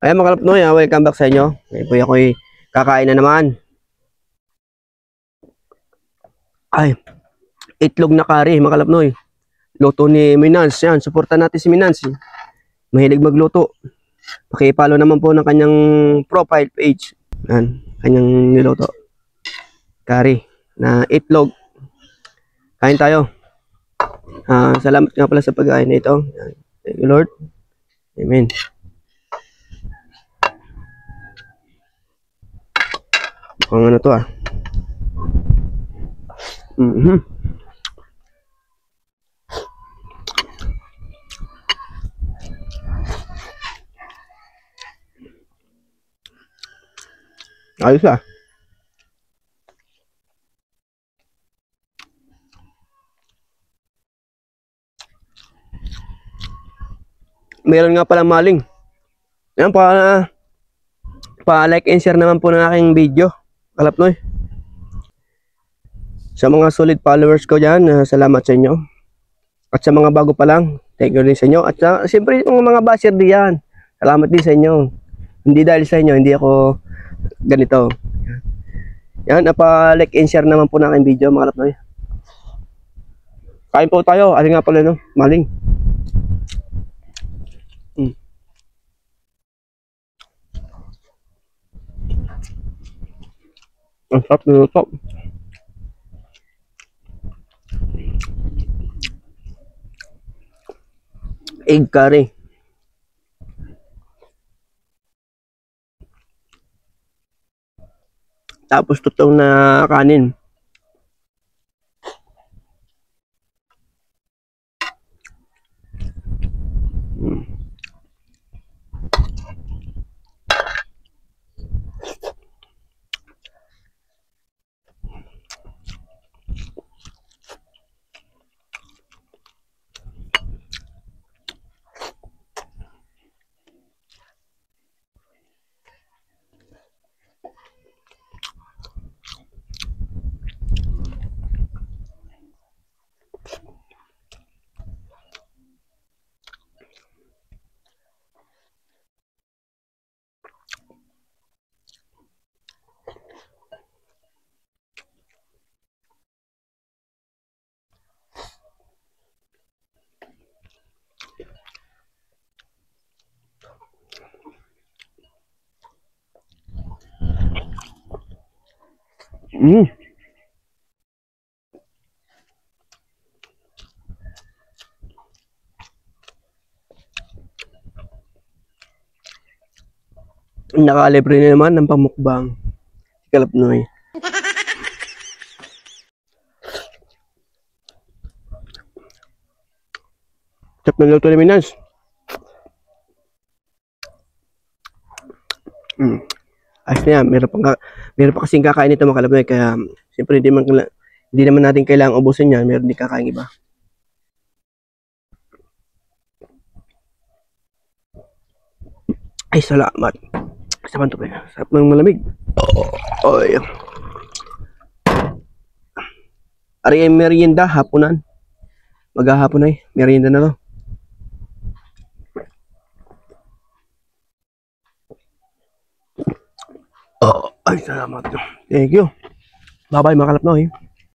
Ayan mga kalapnoy, welcome back sa inyo. Ngayon po ako'y kakain na naman. Ay, itlog na kari mga kalapnoy. Luto ni Minans. Yan, supportan natin si Minans. Mahilig magluto. Paki-follow naman po ng kanyang profile page. Yan, kanyang niluto. Kari na itlog. Kain tayo. Salamat nga pala sa pagkain na ito. Thank you Lord. Amen. Kung ano to Ayos Meron nga palang maling. Yan, pa-like and share naman po ng aking video. Kalapnoy. Sa mga solid followers ko dyan, salamat sa inyo. At sa mga bago pa lang, thank you din sa inyo. At siyempre yung mga basher diyan, salamat din sa inyo. Hindi dahil sa inyo, hindi ako ganito. Yan, pa-like and share naman po ng aking video, mga kalapnoy. Kain po tayo. Alin nga pala, no? Maling. Ang sarap niluto. Egg curry. Tapos tutong na kanin. Nakalibre na naman ng pamukbang. Kalapnoy. Sarap na luto ni Minans. Ayos na yan. Meron pa kasing kakain ito mga kalapnoy. Kaya siyempre hindi naman natin kailangang ubusin yan. Meron din kakain iba. Ay, salamat. Sarap to pa. Sarap ng malamig. Oy. Ari ay merienda, hapunan. Maghahapon ay, merienda na to. Ay, salamat. Thank you. Bye-bye mga kalapnoy.